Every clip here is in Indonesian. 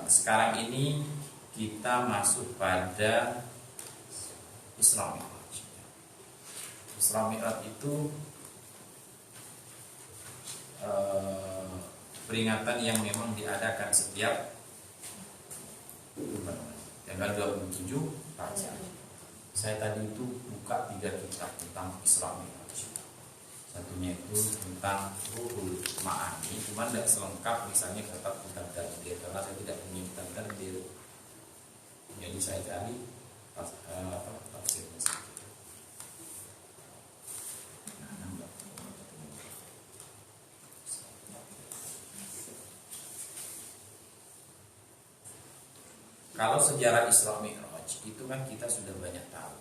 sekarang ini kita masuk pada Isra Mi'raj. Isra Mi'raj itu peringatan yang memang diadakan setiap tanggal 27 Rajab. Saya tadi itu buka 3 kitab tentang Isra Mi'raj. Satunya itu tentang Ruhul Ma'ani, cuma tidak selengkap misalnya kitab Dardir, karena saya tidak punya kitab Dardir. Jadi saya cari tafsirnya. Kalau sejarah Isra Mi'raj itu kan kita sudah banyak tahu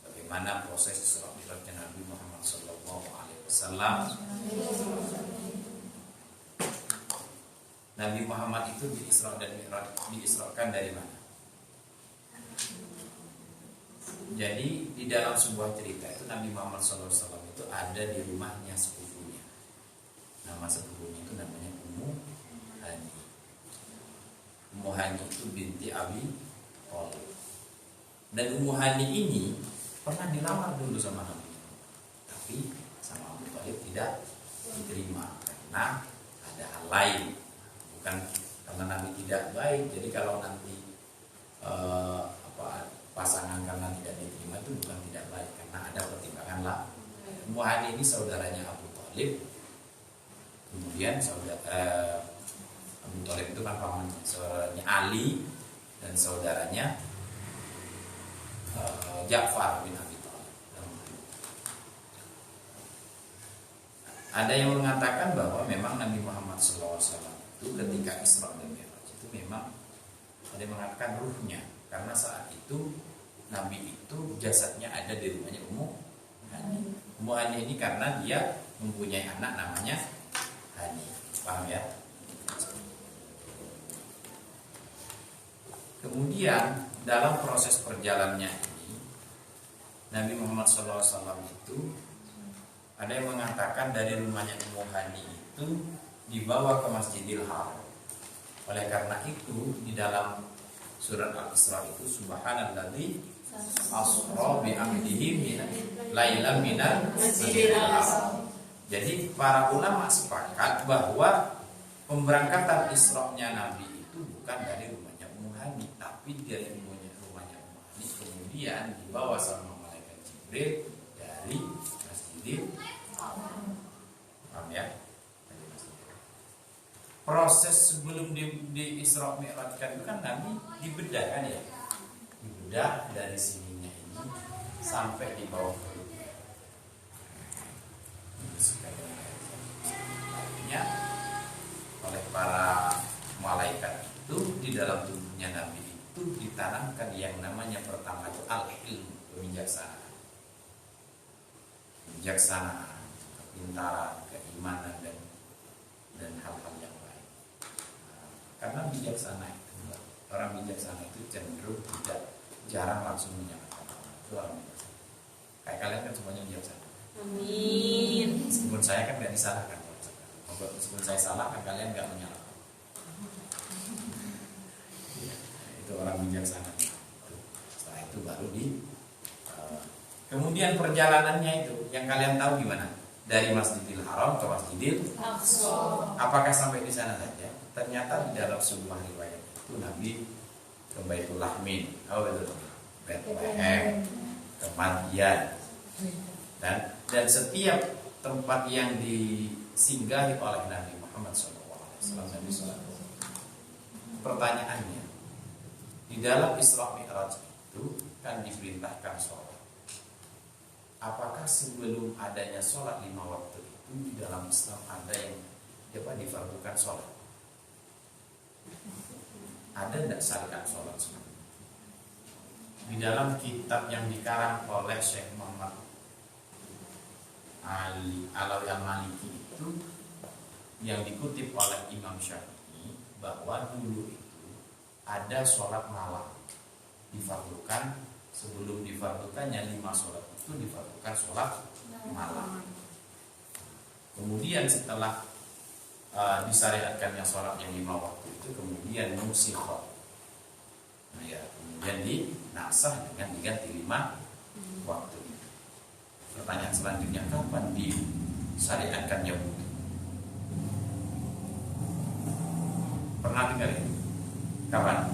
bagaimana proses Isra Mi'rajnya Nabi Muhammad SAW. Nabi Muhammad itu diisra dan Mi'raj diisrakan dari mana? Jadi di dalam sebuah cerita itu Nabi Muhammad SAW itu ada di rumahnya sepupunya. Nama sepupunya itu namanya Ummu Hani. Ummu Hani itu binti Abi Thalib. Dan Ummu Hani ini pernah dilamar dulu sama Nabi, tapi sama Abu Thalib tidak diterima karena ada hal lain, bukan karena Nabi tidak baik. Jadi kalau nanti pasangan karena tidak diterima itu bukan tidak baik, karena ada pertimbangan lah. Ummu Hani ini saudaranya Abu Thalib. Kemudian Abu Thalib itu kan pamannya, saudaranya Ali dan saudaranya Ja'far bin Abi Thalib. Ada yang mengatakan bahwa memang Nabi Muhammad SAW itu ketika Isra dan Mi'raj itu memang ada yang mengatakan ruhnya, karena saat itu Nabi itu jasadnya ada di rumahnya Ummu Hani. Ummu Hani ini karena dia mempunyai anak namanya Hani, paham ya? Kemudian dalam proses perjalanannya ini Nabi Muhammad SAW itu ada yang mengatakan dari rumahnya Ummu Hani itu dibawa ke Masjidil Haram. Oleh karena itu di dalam surat Al-Isra itu subhanalladzi asra bi 'abdihi lailan minal masjidil haram. Jadi para ulama sepakat bahwa pemberangkatan Isra-nya Nabi itu bukan dari rumahnya Ummu Hani, tapi dari rumahnya Ummu Hani kemudian dibawa sama malaikat Jibril dari Masjidil Haram. Paham ya? Proses sebelum di Isra Mi'rajkan itu kan Nabi dibedah kan ya, dibedah dari sininya ini sampai di bawah perutnya. Akhirnya oleh para malaikat itu di dalam tubuhnya Nabi itu ditanamkan yang namanya pertama itu al-ilm, kebijaksanaan, kepintaran, keimanan dan hal-hal yang lain. Karena bijaksana itu, orang bijaksana itu cenderung jarang langsung menyalahkan orang. Itu orang bijaksana. Kayak kalian kan semuanya bijaksana. Amin. Meskipun saya kan nggak disalahkan, meskipun saya salah kan kalian nggak menyalahkan. Itu orang bijaksana. Setelah itu baru kemudian perjalanannya itu yang kalian tahu gimana? Dari Masjidil Haram ke Masjidil Aqsa. Apakah sampai di sana saja? Ternyata di dalam sebuah riwayat itu Nabi ke Baitul Lahmin, Bethlehem, ke Madian, dan setiap tempat yang disinggahi oleh Nabi Muhammad SAW. Pertanyaannya, di dalam Isra Mi'raj itu kan diperintahkan sholat. Apakah sebelum adanya sholat 5 waktu itu di dalam Islam ada yang difardukan sholat? Ada tidak syariat sholat sebelum? Di dalam kitab yang dikarang oleh Syekh Muhammad Ali Alawi Al-Maliki itu yang dikutip oleh Imam Syafi'i bahwa dulu itu ada sholat malam difardukan. Sebelum difardukannya 5 sholat itu difardukan sholat malam. Kemudian setelah disyariatkannya sholat yang 5 waktu itu itu kemudian nusikha. Nah, ya, kemudian dinasah dengan diganti 5 waktu. Pertanyaan selanjutnya, kapan disyariatkannya wudhu? Pernah dengar ini? Kapan?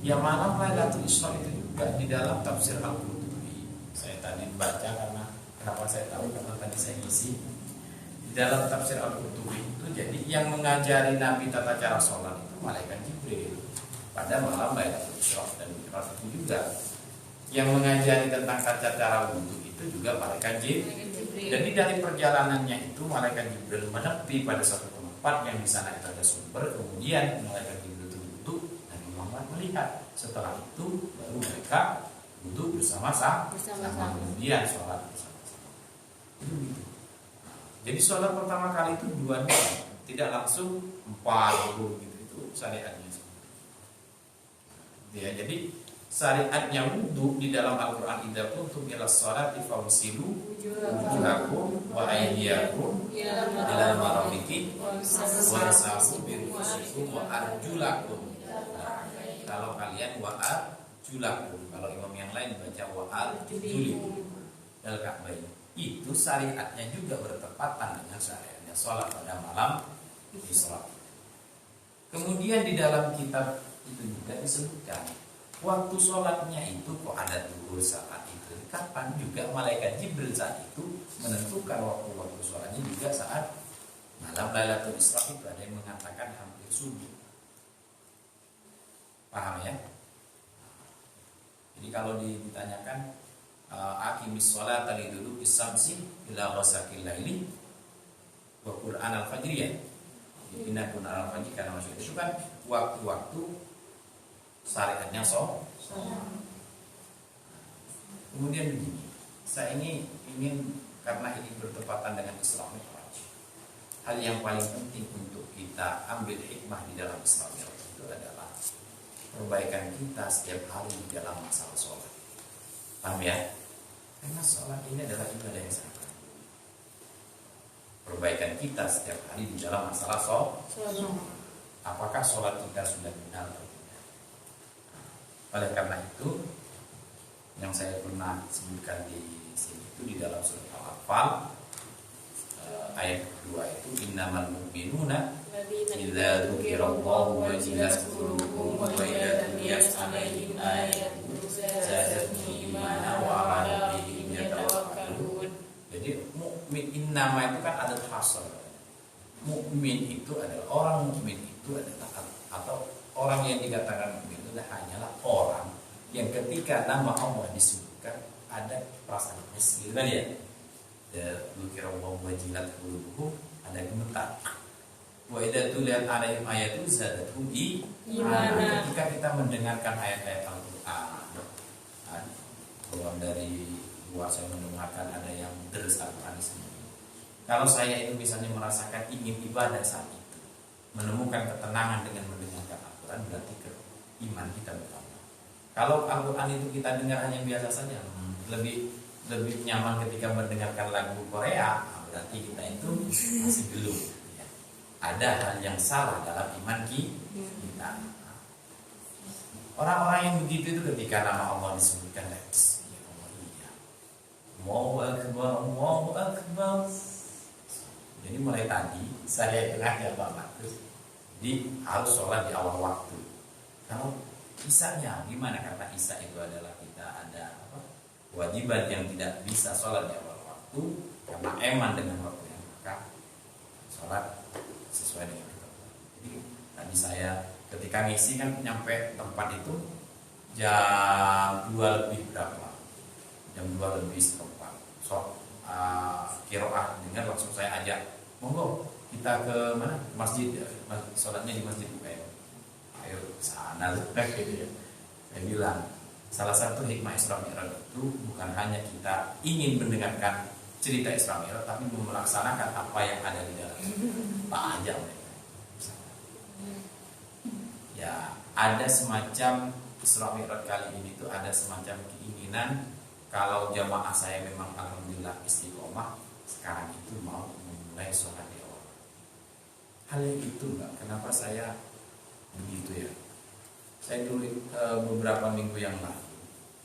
Ya malam Lailatul Isra itu juga di dalam tafsir Al-Qurtubi. Saya tadi baca karena kenapa saya tahu, karena tadi saya ngisi. Di dalam tafsir Al-Qurtubi itu jadi yang mengajari Nabi tata cara sholat itu malaikat Jibril pada malam Lailatul Isra dan Mi'raj itu juga. Yang mengajari tentang tata cara wudhu itu juga malaikat Jibril. Jadi dari perjalanannya itu malaikat Jibril menepi pada satu tempat yang di sana itu ada sumber, kemudian malaikat Jibril itu duduk dan Muhammad melihat. Setelah itu baru mereka duduk bersama-sama, kemudian sholat bersama-sama. Itu gitu. Jadi sholat pertama kali itu 2 jam, tidak langsung 40 gitu. Itu syariatnya. Ya, jadi syariatnya wudhu di dalam Al-Quran, idza kuntum ila sholati fawsilu wujuhakum wa aydiyakum ila al-marafiqi wamsahu bi ru'usikum wa arjulakum. Kalau kalian wa arjulakum, kalau imam yang lain baca wa arjulikum al ka'bayn. Itu syariatnya juga bertepatan dengan syariatnya sholat pada malam Isra. Kemudian di dalam kitab itu juga disebutkan waktu sholatnya itu kok ada duhur saat itu. Kapan? Juga malaikat Jibril saat itu menentukan waktu sholatnya juga saat malam Lailatul Isra itu. Ada yang mengatakan hampir subuh. Paham ya? Jadi kalau ditanyakan aqimis sholata liduluki syamsi ila ghasaqil laili wa Qur'an al-fajr ya. Inna Qur'an al-fajr karena maksud itu kan waktu-waktu syariatnya sholat. Kemudian begini, saya ini ingin karena ini bertepatan dengan Isra Mi'raj. Hal yang paling penting untuk kita ambil hikmah di dalam Isra Mi'raj itu adalah perbaikan kita setiap hari di dalam masalah sholat. Paham ya? Karena sholat ini adalah ibadah yang sangat penting. Perbaikan kita setiap hari di dalam masalah sholat. Apakah sholat kita sudah benar atau tidak? Oleh karena itu, yang saya pernah sebutkan di sini itu di dalam surat Al-Anfal ayat 2 itu innamal mu'minuna idza dzukirallahu wajilat qulubuhum wa idza tuliyat 'alaihim ayatuhu zadatuhum imanan wa 'ala rabbihim yatawakkalun. Jadi mukmin innama itu kan ada hasr. Mukmin itu adalah orang mukmin itu adalah atau orang yang dikatakan mukmin itu hanyalah orang yang ketika nama Allah disebutkan ada perasaan gitu kan ya. Dzukirallahu wajilat qulubuhum, ada gemetar. Wa idza tuliyat 'alaihim ayatu zadatuhum imanan. Ketika kita mendengarkan ayat-ayat Al-Qur'an, keluar dari luar saya mendengarkan ada yang deres Al-Qur'an di sini. Kalau saya itu misalnya merasakan ingin ibadah saat itu, menemukan ketenangan dengan mendengarkan Al-Qur'an, berarti iman kita bertambah. Kalau Al-Qur'an itu kita dengar hanya biasa saja, lebih nyaman ketika mendengarkan lagu Korea, berarti kita itu masih belum. Ya. Ada hal yang salah dalam iman kita. Orang-orang yang begitu itu ketika nama Allah disebutkan, ya Allah iya. Allahu Akbar, Allahu Akbar. Jadi mulai tadi saya ingat Pak Markus, jadi harus sholat di awal waktu. Kalau isanya gimana? Karena isya itu adalah kita ada kewajiban yang tidak bisa sholat di awal waktu karena eman dengan waktu yang maka sholat sesuai dengan itu. Jadi tadi saya ketika ngisi kan nyampe tempat itu jam 2 lebih berapa? Jam 2 lebih seperempat. Kiroah dengar langsung saya ajak, monggo kita ke mana? Masjid, sholatnya di Masjid UM. Ayo ke sana gitu ya. Saya bilang salah satu hikmah Isra Mi'raj itu bukan hanya kita ingin mendengarkan cerita Isra Mi'raj, tapi melaksanakan apa yang ada di dalam. Tak aja mereka. Ya, ada semacam Isra Mi'raj kali ini tuh ada semacam keinginan kalau jamaah saya memang alhamdulillah istiqomah, sekarang itu mau memulai sholat di awal. hal yang itu Mbak. Kenapa saya begitu ya? Saya dulu beberapa minggu yang lalu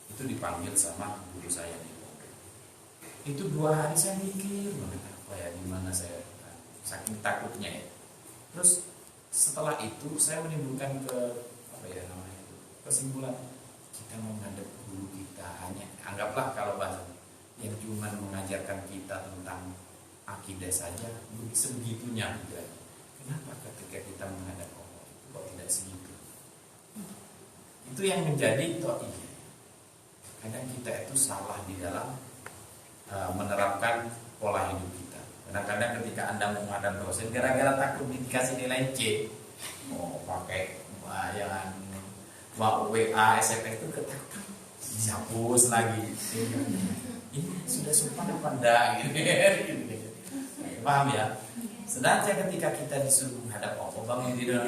itu dipanggil sama guru saya di pondok. Itu 2 hari saya mikir banget apa ya, gimana saya, saking takutnya ya. Terus setelah itu saya menimbulkan kesimpulan, kita menghadap guru kita hanya anggaplah kalau bahasa yang cuma mengajarkan kita tentang akidah saja sebegitunya juga. Kenapa ketika kita menghadap Allah itu kok tidak segitu? Itu yang menjadi iya. Kadang kita itu salah di dalam menerapkan pola hidup kita. Kadang-kadang ketika Anda mau menghadap dosen, gara-gara takut dikasih nilai C, pakai yang WA, SMS itu ketakutan, dihapus lagi. Ini sudah sopan apa enggak? Gitu. Paham ya? Sedangkan ketika kita disuruh menghadap Allah, bangun tidur,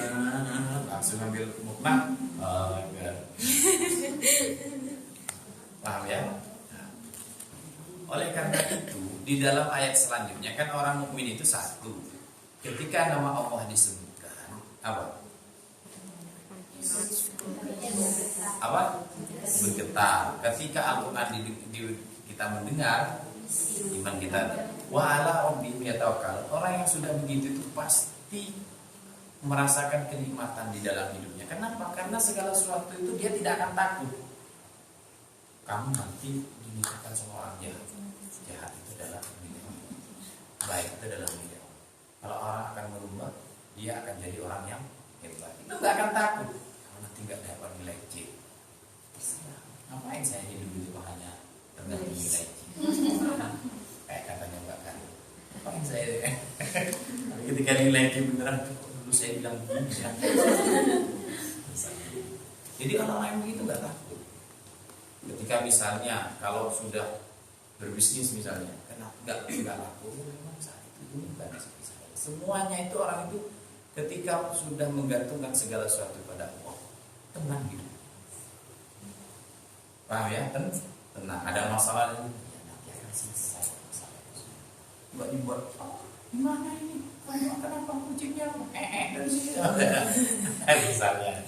langsung ambil mukna, paham ya? Oleh karena itu, di dalam ayat selanjutnya kan orang mukmin itu satu. Ketika nama Allah disebutkan, apa? Bergetar. Ketika Al-Quran kita mendengar, iman kita wa'ala rabbihim yatawakkal. Orang yang sudah begitu itu pasti merasakan kenikmatan di dalam hidupnya. Kenapa? Karena segala sesuatu itu dia tidak akan takut. Kamu nanti dinikahkan sama orang jahat. Jahat itu adalah milik Allah. Baik itu adalah milik Allah. Kalau orang akan merubah, dia akan jadi orang yang hebat. Itu gak akan takut. Nanti nggak dapat nilai C. Ngapain saya hidup itu hanya tergantung nilai C? Kayak katanya Mbak Kari. Ngapain saya? Ketika nilai C beneran, dulu saya bilang begini ya. Jadi orang-orang yang begitu nggak takut. Ketika misalnya kalau sudah berbisnis misalnya, kenapa nggak laku? Memang saat itu bukan seperti saya. Semuanya itu orang itu ketika sudah menggantungkan segala sesuatu pada Allah, tenang gitu. Paham ya? Tenang. Ada masalah ini, ya nanti akan selesai masalah itu. Coba dibuat, gimana ini? Kenapa kucingnya dari sini? Misalnya.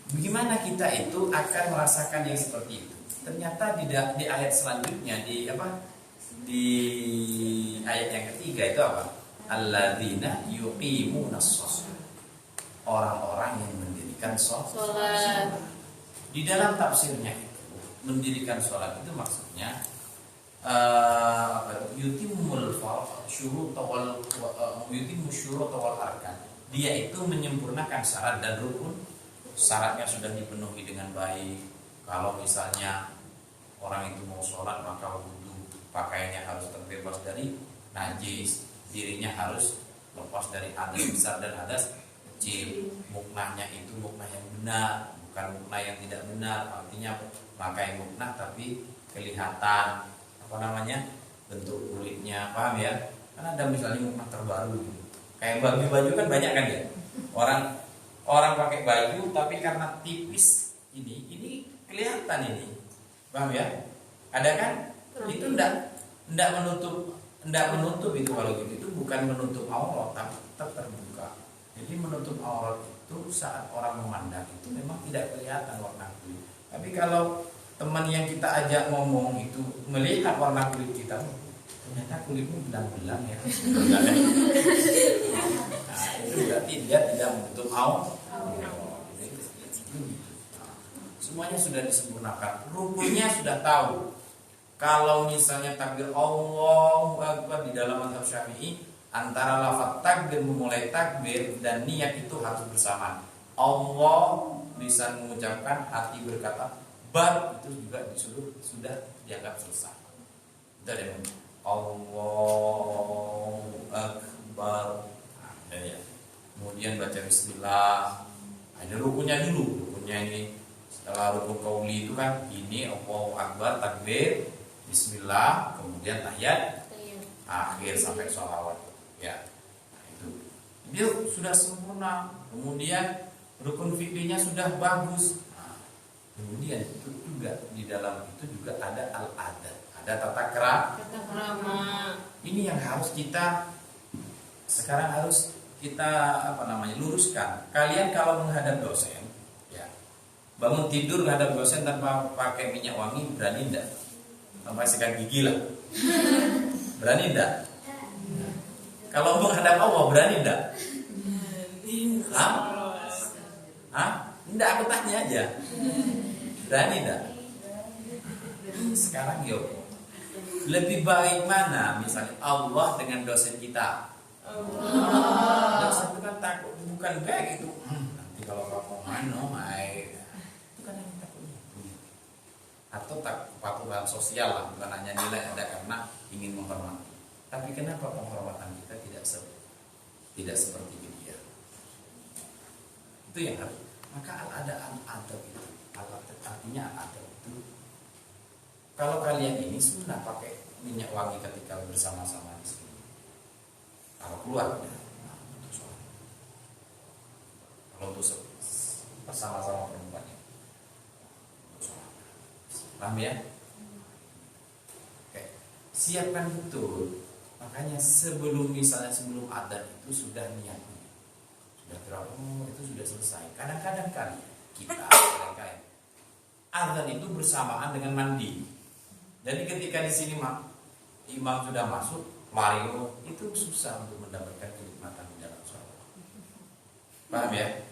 Bagaimana kita itu akan merasakan yang seperti itu? Ternyata di ayat selanjutnya di ayat yang ketiga itu apa? Alladzina yuqimunas shalah. Orang-orang yang mendirikan sholat. Di dalam tafsirnya itu, mendirikan sholat itu maksudnya yutimul syurut wal arkan. Dia itu menyempurnakan syarat dan rukun. Syaratnya sudah dipenuhi dengan baik. Kalau misalnya orang itu mau sholat, maka wudu, pakaiannya harus terbebas dari najis, dirinya harus lepas dari hadas besar dan hadas kecil. Muknahnya itu muknah yang benar, bukan muknah yang tidak benar. Artinya pakai muknah tapi kelihatan bentuk kulitnya, paham ya? Kan ada misalnya muknah terbaru gitu. Kayak baju kan banyak kan ya. Orang pakai baju tapi karena tipis ini kelihatan ini, paham ya? Ada kan? Itu enggak menutup itu. Kalau gitu itu bukan menutup aurat tapi tetap terbuka. Jadi menutup aurat itu saat orang memandang itu memang tidak kelihatan warna kulit. Tapi kalau teman yang kita ajak ngomong itu melihat warna kulit kita, ternyata kulitmu belang-belang ya. Nah, itu berarti dia tidak menutup aurat. Semuanya sudah disempurnakan. Rukunnya sudah tahu. Kalau misalnya takbir Allahu Akbar di dalam mazhab Syafi'i, antara lafaz takbir memulai takbir dan niat itu harus bersamaan. Allah lisan mengucapkan, hati berkata, bar itu juga disuruh sudah dianggap selesai. Itu ada Allahu Akbar. Nah, ya. Kemudian baca bismillah. Ada rukunnya dulu. Rukunnya ini setelah rukun qauli itu kan ini Allahu Akbar, takbir, bismillah, kemudian tahiyat akhir sampai sholawat ya. Nah, itu dia sudah sempurna. Kemudian rukun fikihnya sudah bagus. Nah, kemudian itu juga di dalam itu juga ada al-adab, ada tata krama. Ini yang harus kita sekarang harus kita luruskan. Kalian kalau menghadap dosen, ya, bangun tidur menghadap dosen tanpa pakai minyak wangi, berani enggak? Tanpa sikat gigi lah. Berani enggak? Kalau menghadap Allah, berani enggak? Hah? Hah? Enggak, aku tanya aja. Berani enggak? Sekarang yuk, lebih baik mana misalnya Allah dengan dosen kita? Dosen itu kan takut, bukan baik itu. Nanti kalau kamu itu kan yang takut. Atau tak kepatuhan sosial lah, bukan hanya nilai ada karena ingin menghormati. Tapi kenapa penghormatan kita tidak seperti dia? Itu yang harus. Maka ada adab itu. Artinya adab itu. Kalau kalian ini sudah pakai minyak wangi ketika bersama-sama di sini. Kalau keluar, untuk sholat. Kalau untuk bersama-sama perempuannya, untuk sholat. Paham ya? Oke. Siapkan betul. Makanya sebelum adzan itu sudah niatnya. Sudah terlalu, itu sudah selesai. Kadang-kadang kita adzan itu bersamaan dengan mandi. Jadi ketika di sini imam sudah masuk, lari itu susah untuk mendapatkan kenikmatan di dalam sholat. Paham ya?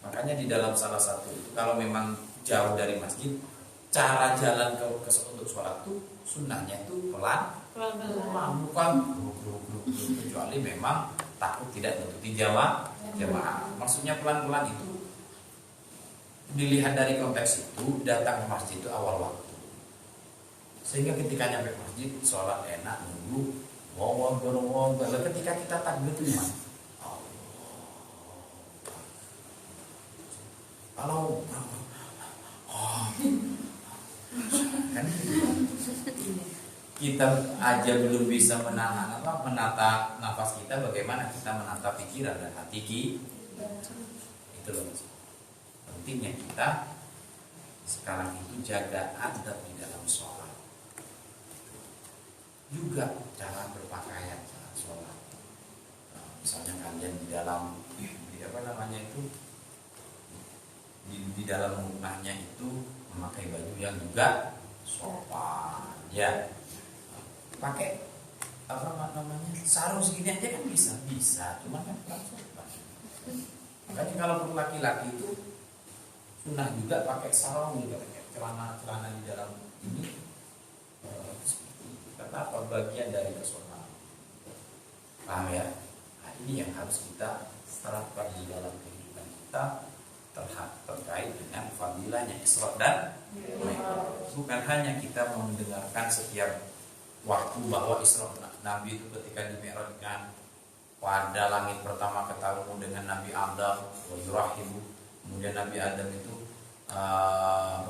Makanya di dalam salah satu itu, kalau memang jauh dari masjid, cara jalan untuk sholat itu sunnahnya itu pelan, bukan kecuali memang takut tidak menutupi jamaah. Maksudnya pelan-pelan itu dilihat dari konteks itu, datang ke masjid itu awal waktu. Sehingga ketika nyampe masjid, sholat enak, nunggu, ketika kita takbir itu gimana? Kalau kan kita aja belum bisa menata nafas kita, bagaimana kita menata pikiran dan hati kita? Itu loh. Pentingnya kita sekarang itu jaga adab di dalam sholat. Juga cara berpakaian saat sholat. Misalnya kalian di dalam di dalam rumahnya itu memakai baju yang juga sopan, ya. Pakai sarung segini aja kan bisa, cuma kan kurang sopan. Makanya kalau untuk laki-laki itu sunnah juga pakai sarung, juga pakai celana di dalam ini. Kenapa? Bagian dari kesopanan. Paham ya? Nah, ini yang harus kita terapkan di dalam kehidupan kita terkait dengan fadilahnya Isra dan Mi'raj. Bukan hanya kita mendengarkan setiap waktu bahwa Isra Nabi itu ketika di Mi'rajkan pada langit pertama ketemu dengan Nabi Adam wa yurahibu. Kemudian Nabi Adam itu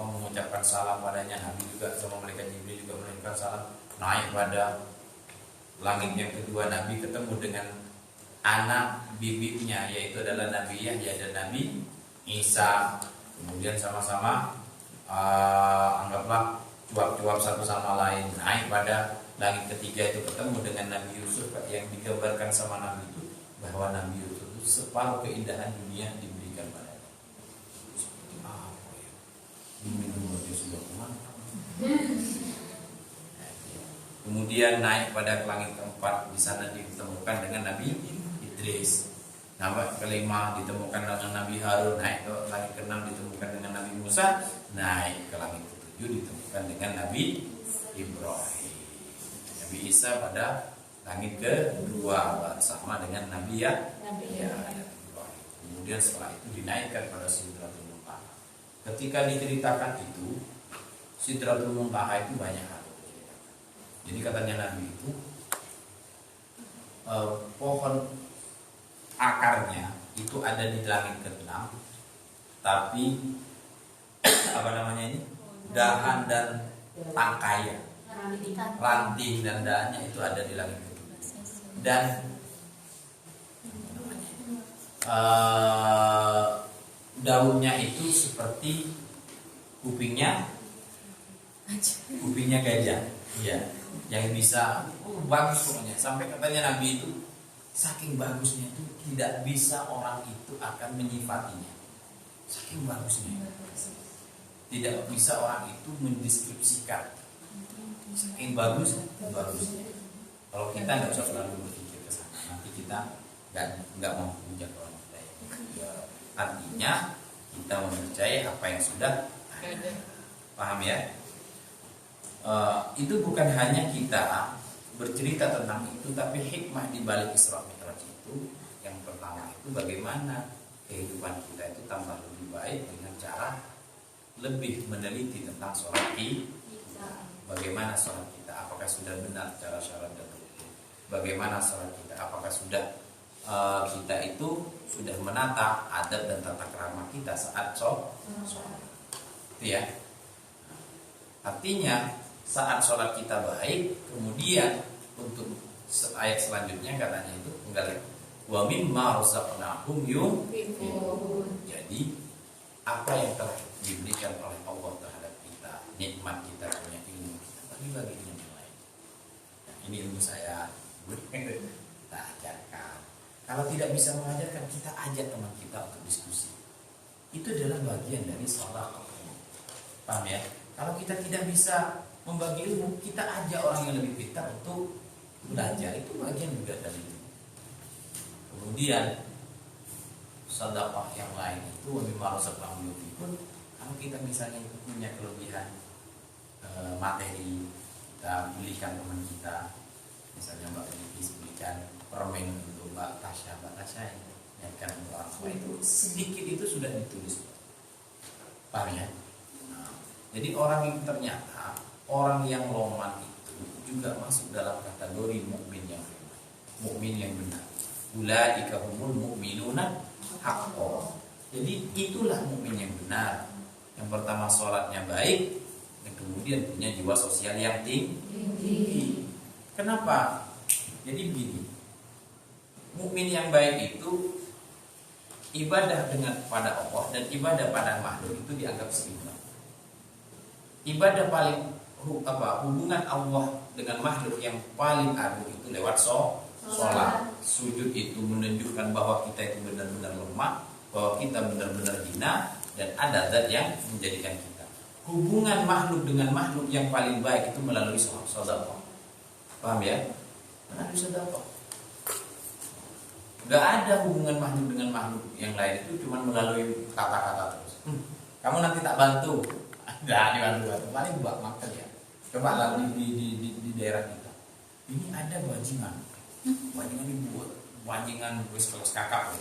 mengucapkan salam padanya, Nabi juga sama malaikat Jibril juga mengucapkan salam. Naik pada langit yang kedua, Nabi ketemu dengan anak bibinya, yaitu adalah Nabi Yahya dan Nabi Isa. Kemudian sama-sama anggaplah cuap-cuap satu sama lain. Naik pada langit ketiga itu ketemu dengan Nabi Yusuf, yang digambarkan sama Nabi itu bahwa Nabi Yusuf itu separuh keindahan dunia diberikan padanya. Seperti apa ya? Diminum aja sudah kemana? Kemudian naik pada langit keempat, di sana ditemukan dengan Nabi Idris. Nama kelima ditemukan dengan Nabi Harun. Naik ke langit keenam ditemukan dengan Nabi Musa. Naik ke langit ketujuh ditemukan dengan Nabi Ibrahim. Nabi Isa pada langit kedua bersama dengan Nabi Ibrahim. Kemudian setelah itu dinaikkan pada Sidratul Muntaha. Ketika diceritakan itu, Sidratul Muntaha itu banyak hal. Jadi katanya Nabi itu pohon akarnya itu ada di langit ke-6, tapi dahan dan tangkainya, ranting dan dahannya itu ada di langit ke-7. Dan daunnya itu seperti kupingnya gajah, ya, yang bisa bagus pokoknya. Sampai katanya Nabi itu Saking bagusnya itu tidak bisa orang itu akan menyifatinya. Saking bagusnya, tidak bisa orang itu mendeskripsikan. Saking bagusnya. Kalau kita nggak usah selalu berpikir ke sana, nanti kita nggak mau punya orang lain. Ya, artinya kita mempercayai apa yang sudah ada. Paham ya? Itu bukan hanya kita bercerita tentang itu, tapi hikmah di balik Isra Mi'raj itu yang pertama itu bagaimana kehidupan kita itu tambah lebih baik dengan cara lebih meneliti tentang sholat kita. Bagaimana sholat kita, apakah sudah benar cara syarat dan rukun? Bagaimana sholat kita, apakah sudah kita itu sudah menata adab dan tata krama kita saat sholat? Itu ya. Artinya saat sholat kita baik, kemudian untuk ayat selanjutnya katanya itu enggak wa mimma razaqnahum yunfiqun. Jadi apa yang telah diberikan oleh Allah terhadap kita, nikmat kita punya ilmu kita bagi dengan yang lain. Nah, ini ilmu saya kita ajarkan. Kalau tidak bisa mengajarkan, kita ajak teman kita untuk diskusi. Itu adalah bagian dari sholat. Paham ya? Kalau kita tidak bisa membagi ilmu, kita ajak orang yang lebih pintar untuk belajar. Itu bagian juga dari itu. Kemudian sedekah yang lain itu lebih marusat pun. Kalau kita misalnya punya kelebihan materi, kita belikan teman kita, misalnya Mbak Elis belikan permen untuk Mbak Tasya ya kan, untuk orang tua, itu sedikit itu sudah ditulis. Paham ya? Nah, jadi orang yang ternyata orang yang loman itu juga masuk dalam kategori mukmin yang benar. Mukmin yang benar. Ulaika humul mu'minuna haqqan. Jadi itulah mukmin yang benar. Yang pertama sholatnya baik, dan kemudian punya jiwa sosial yang tinggi. Kenapa? Jadi begini, mukmin yang baik itu ibadah dengan kepada Allah dan ibadah pada makhluk itu dianggap seimbang. Ibadah paling hubungan Allah dengan makhluk yang paling agung itu lewat sholat. Sujud itu menunjukkan bahwa kita itu benar-benar lemah, bahwa kita benar-benar hina, dan ada zat yang menjadikan kita. Hubungan makhluk dengan makhluk yang paling baik itu melalui sedekah. Paham ya? Melalui sedekah. Gak ada hubungan makhluk dengan makhluk yang lain itu cuma melalui kata-kata terus. Kamu nanti tak bantu. Nggak dibantu. Paling buat makan ya. Coba lah di daerah kita. Ini ada bajingan. Bajingan dibuat. Bajingan kelas kakak.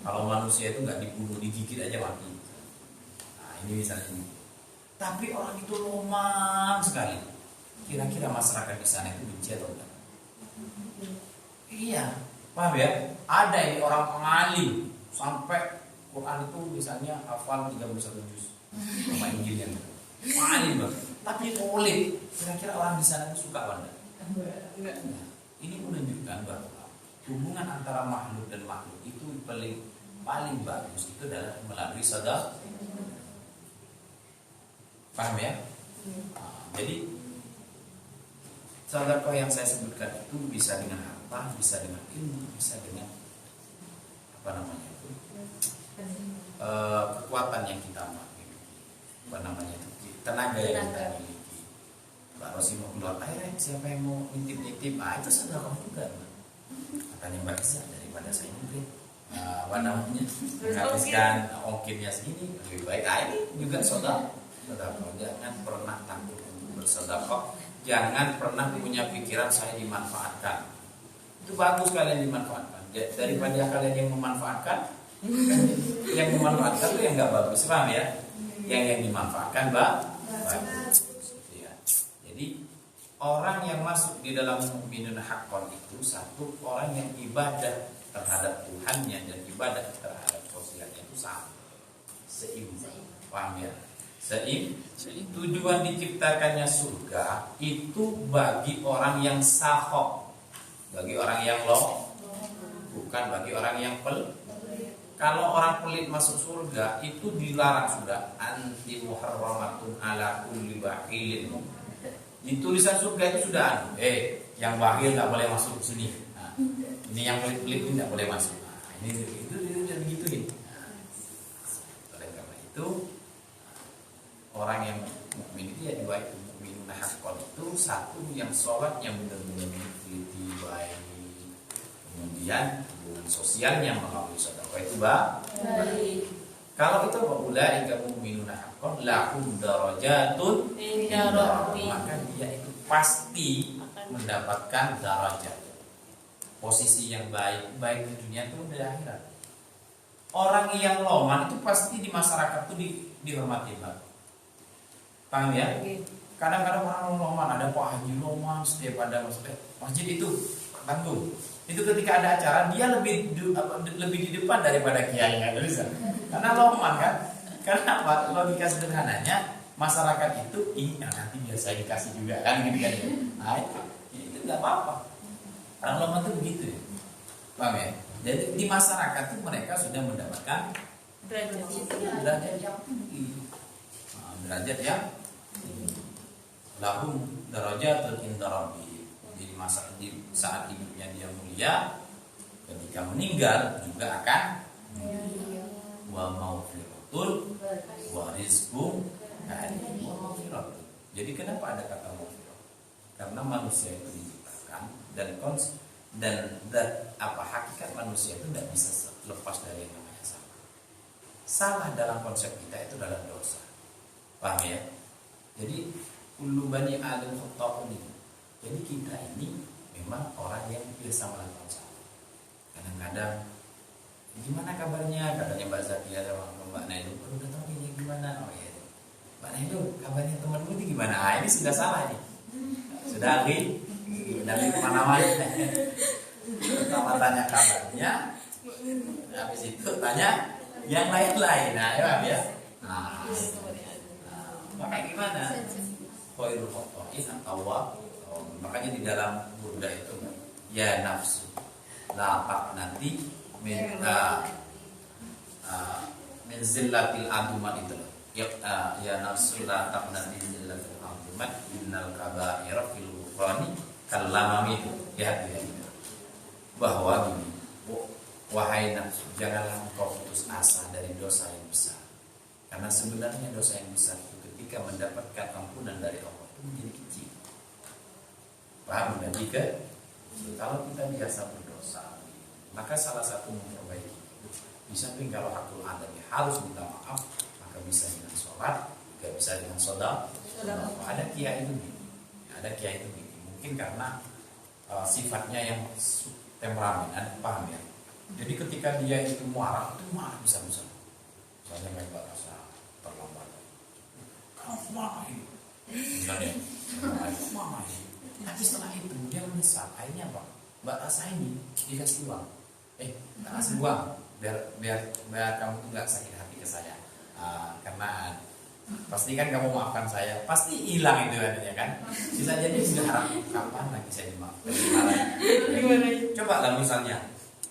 Kalau manusia itu nggak dibunuh, digigit aja mati. Nah ini misalnya ini. Tapi orang itu lomang sekali. Kira-kira masyarakat di sana itu benci atau enggak? Iya. Paham ya? Ada ini orang pengalim sampai Quran itu misalnya hafal 31 juz sama Injilnya. Pengalim banget. Tapi oleh kira-kira orang di sana itu suka banget. Nah, ini menunjukkan bahwa hubungan antara makhluk dan makhluk itu paling bagus itu adalah melalui sedekah. Paham ya? Nah, jadi sedekah yang saya sebutkan itu bisa dengan harta, bisa dengan ilmu, bisa dengan kekuatan yang kita miliki, tenaga yang kita miliki. Mbak Rosi mau keluar air, siapa yang mau nitip-nitip? Ah itu sedekah juga. Katanya Mbak Isa, daripada saya mungkin menghabiskan ongkirnya segini, lebih baik. Ini juga sedekah. Jangan pernah takut untuk bersedekah. Jangan pernah punya pikiran saya dimanfaatkan. Itu bagus kalian dimanfaatkan. Daripada kalian yang memanfaatkan, yang memanfaatkan itu yang nggak bagus, paham ya? Yang dimanfaatkan bagus. Ya. Jadi orang yang masuk di dalam mukminun haqqan itu satu orang yang ibadah terhadap Tuhannya dan ibadah terhadap sosialnya itu sama, seimbang, paham ya? Tujuan diciptakannya surga itu bagi orang yang sahok, bagi orang yang bukan bagi orang yang pelit. Kalau orang pelit masuk surga itu dilarang sudah, anti muharramatun ala kulli bakhilin. Di tulisan surga itu sudah yang bakhil nggak boleh masuk ke sini. Nah, Ini yang pelit-pelit ini tidak boleh masuk. Nah, ini itu udah begituin. Oleh karena itu orang yang mukmin itu ya dua itu, mukminun haqqan itu satu yang sholat yang benar-benar teliti baik, kemudian hubungan sosialnya melalui sedekah itu baik. Kalau itu ulaika mu'minuna haqqan lahum darajatun Inda Rabbihim. maka dia itu pasti mendapatkan darajat, posisi yang baik di dunia itu dan akhirat. Orang yang loman itu pasti di masyarakat itu dihormati, Pak. Paham ya? Kadang-kadang orang loman, ada Pak Haji loman setiap ada masjid itu tanggung. Itu ketika ada acara dia lebih di depan daripada kiainya, bisa. Karena loman kan. Karena apa? Logika sederhananya masyarakat itu nanti biasa dikasih juga kan gitu kan. Nah, itu enggak apa-apa. Orang loman itu begitu ya. Paham ya? Jadi di masyarakat itu mereka sudah mendapatkan derajat yang tinggi. Derajat yang lahum darajatun inda rabbihim. Di saat hidupnya dia mulia, ketika meninggal juga akan wa maufiratun wa rizqun karim wa maufiratun. Jadi kenapa ada kata maufirat? Karena manusia itu diciptakan dan hakikat manusia itu tidak bisa lepas dari yang namanya salah. Salah dalam konsep kita itu adalah dosa. Paham ya? Jadi kullu bani adam khata'un. Jadi kita ini memang orang yang biasa melakukan salah. Kadang-kadang gimana kabarnya? Katanya Mbak Zakia sama Mbak Nailu, udah tahu ini gimana? Oh iya, Mbak Nailu kabarnya temanmu itu gimana? Ini sudah salah nih. Sudah dari kemana-mana. Pertama tanya kabarnya, habis itu tanya yang lain-lain. Nah, ya. Maka gimana? Khairul khata'in at-tawwab. Makanya di dalam Burda itu ya nafsu lapak nanti min zillatil aduman itu ya nafsu lapak nanti zillatil aduman innal kaba'ira fil ghufrani kallamami itu ya bahwa gini, wahai nafsu janganlah engkau putus asa dari dosa yang besar, karena sebenarnya dosa yang besar itu ketika mendapatkan ampunan dari Allah itu menjadi kecil. Paham? Dan jika kalau kita biasa berdosa, maka salah satu memperbaiki itu di samping kalau hakul adami harus minta maaf, maka bisa dengan sholat, juga bisa dengan sedekah. Ada kiai itu mungkin karena sifatnya yang temperamenan, paham ya? Jadi ketika dia itu marah bisa-bisa. Misalnya main bahasa terlambat. Kamu marah ini. Misalnya, marah ini. Tapi setelah itu dia menyesal. Akhirnya apa? Mbak rasa ini dikasih uang. Tak kasih uang biar kamu tuh nggak sakit hati ke saya. Karena pasti kan kamu maafkan saya, pasti hilang itu adanya kan. Bisa jadi sudah harap kapan lagi saya dimaafkan. Coba lah misalnya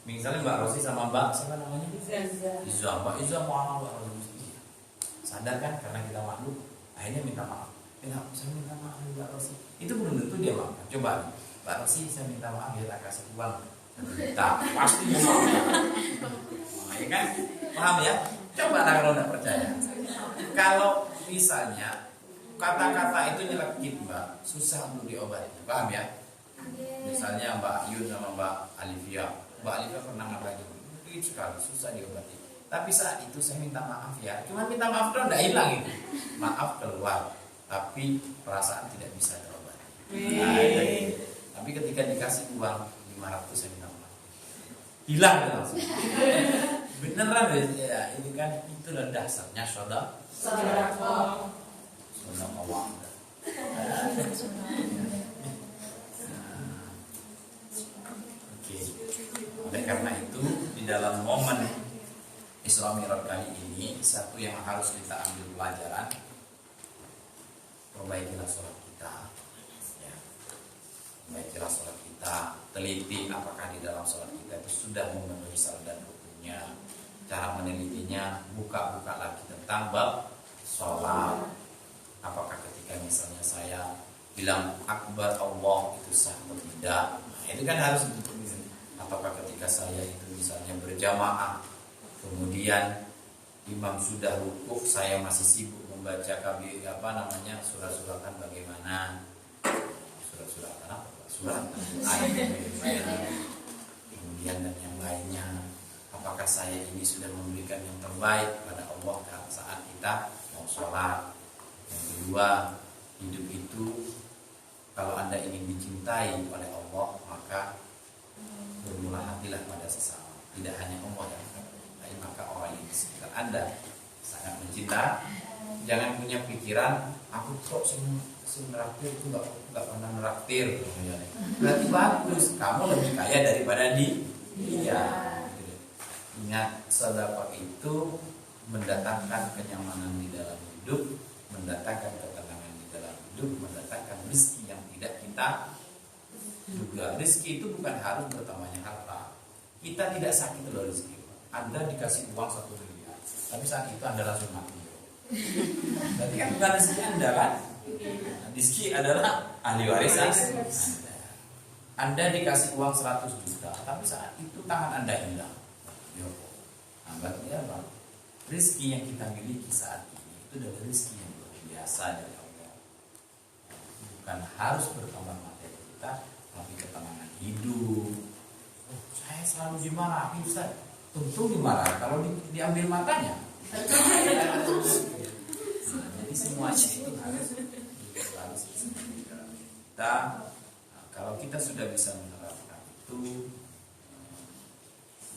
Mbak Rosi sama Mbak siapa namanya? Mbak Iza mau Mbak Rosi. Sadar kan karena kita malu, akhirnya minta maaf. Saya minta maaf Mbak Rosi. Itu belum tentu dia maafkan. Coba Mbak Rosi saya minta maaf ya tak kasih uang. Kita pasti dia maafkan. Ya kan? Paham ya? Coba lah kalau tidak percaya. Kalau misalnya kata-kata itu nyelekit Mbak, susah untuk diobati. Paham ya? Misalnya Mbak Yun sama Mbak Alivia. Mbak Alivia pernah ngapain? Itu sekali susah diobati. Tapi saat itu saya minta maaf ya. Cuma minta maaf dong, tidak hilang itu. Maaf keluar, tapi perasaan tidak bisa terobati. Tapi ketika dikasih uang 500 saya minta maaf, hilang langsung. Beneran ya, ini kan itulah dasarnya sedekah. Oke. Oleh karena itu di dalam momen Isra Mi'raj kali ini satu yang harus kita ambil pelajaran, perbaikilah sholat kita, ya. Perbaikilah sholat kita, teliti apakah di dalam sholat kita itu sudah memenuhi syarat dan rukunnya. Cara menelitinya, buka-buka lagi tentang bab sholat. Apakah ketika misalnya saya bilang akbar Allah itu sah atau tidak? Nah, itu kan harus apa Apakah ketika saya itu misalnya berjamaah, kemudian imam sudah rukuk, saya masih sibuk membaca surat-suratan bagaimana? Surat-suratan apa? Surat ayat, kemudian dan yang lainnya. Apakah saya ini sudah memberikan yang terbaik pada Allah saat kita mau sholat? Yang kedua, hidup itu kalau Anda ingin dicintai oleh Allah, maka bermula hatilah pada sesama. Tidak hanya Allah yang mencintai, maka orang yang di sekitar Anda sangat mencinta. Jangan punya pikiran, aku kok neraktir itu nggak pernah neraktir. Berarti bagus, kamu lebih kaya daripada dia. Ingat, sedekah itu mendatangkan kenyamanan di dalam hidup, mendatangkan ketenangan di dalam hidup, mendatangkan rezeki yang tidak kita duga. Rezeki itu bukan harus bertambahnya harta. Kita tidak sakit loh rezeki. Anda dikasih uang 1 miliar, tapi saat itu Anda langsung mati. Berarti kan bukan rezeki Anda kan? Rezeki adalah ahli waris Anda. Anda dikasih uang 100 juta, tapi saat itu tangan Anda hilang. Berarti apa? Rezeki yang kita miliki saat ini itu adalah rezeki yang luar biasa dari Allah. Bukan harus bertambah materi kita, tapi ketenangan hidup. Saya selalu dimarahi, Ustaz. Tentu dimarahi kalau diambil matanya. Jadi semuanya itu harus selalu kita. Kalau kita sudah bisa menerapkan itu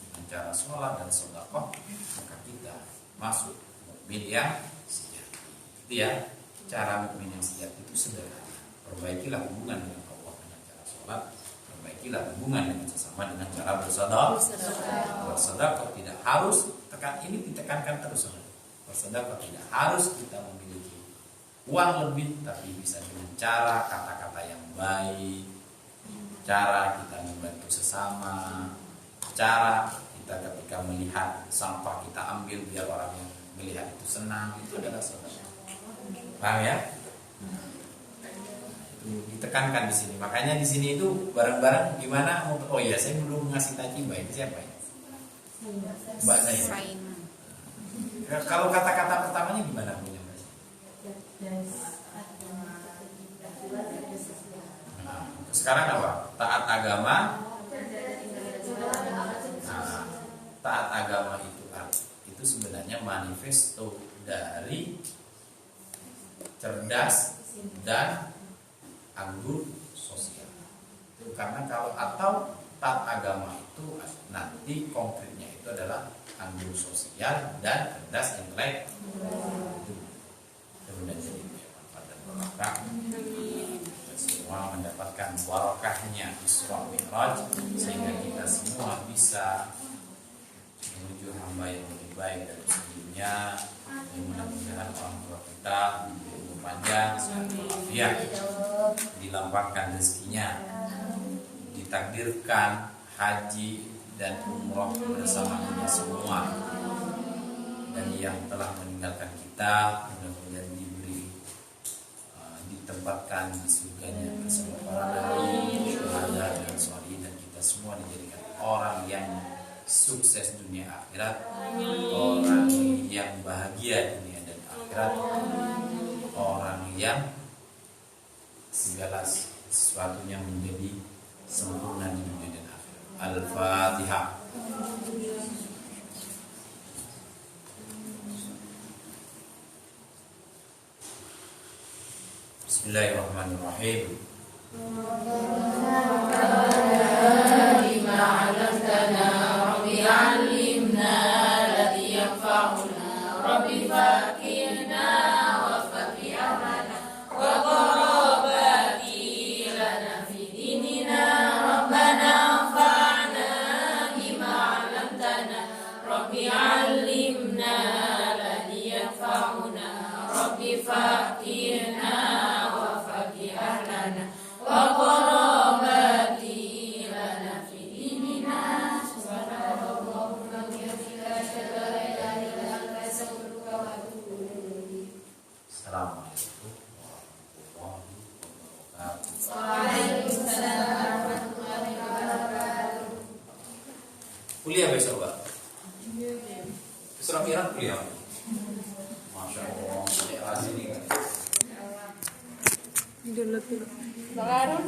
dengan cara sholat dan sedekah, maka kita masuk mukmin yang sejati. Itu ya, cara mukmin yang sejati itu sederhana. Perbaikilah hubungan dengan Allah dengan cara sholat, perbaikilah hubungan dengan sesama dengan cara bersedekah. Bersedekah tidak harus ini ditekankan terus. Bersedekah tidak harus kita memiliki uang lebih, tapi bisa dengan cara kata-kata yang baik, cara kita membantu sesama, cara kita ketika melihat sampah kita ambil biar orang yang melihat itu senang, itu adalah sedekah. Paham ya? Itu ditekankan di sini. Makanya di sini itu bareng-bareng gimana? Oh iya, saya belum ngasih tajim baik siapa ya? Mbak Zainal. Kalau kata-kata pertamanya gimana punya Mbak? Nah, sekarang apa? Taat agama. Nah, taat agama itu sebenarnya manifesto dari cerdas dan anggur sosial. Itu karena atau taat agama itu nanti konkretnya itu adalah anggur sosial dan cerdas intelek. Itu mudah jadi manfaat dan barokah. Semua mendapatkan barokahnya Isra Mi'raj, sehingga kita semua bisa menuju hamba yang lebih baik dari sebelumnya. Mudah-mudahan orang tua kita umur panjang, sehat walafiat, dilapangkan rezekinya, ditakdirkan haji dan umroh bersama kita semua, dan yang telah meninggalkan kita mudah-mudahan ditempatkan di surganya bersama para nabi, syuhada dan sholihin, dan kita semua dijadikan orang yang sukses dunia akhirat, orang yang bahagia dunia dan akhirat, orang yang segala sesuatunya menjadi sempurna di dunia dan akhirat. Al-Fatihah. Bismillahirrahmanirrahim. Bima 'allamtana Rabbi 'allimna alladhi yanfa'una Rabbi faqihna wa faqihna wa qarabati lana fi dinina Rabbana anfa'na bima 'allamtana Rabbi 'allimna alladhi yanfa'una Rabbi faqihna wa qarabati lana fi dinina subhanallah wa bihamdihi asyhadu an la ilaha illa anta astaghfiruka wa atubu ilaik. akhirat beliau. Masya Allah, ikhlas ini kan. Bang Arun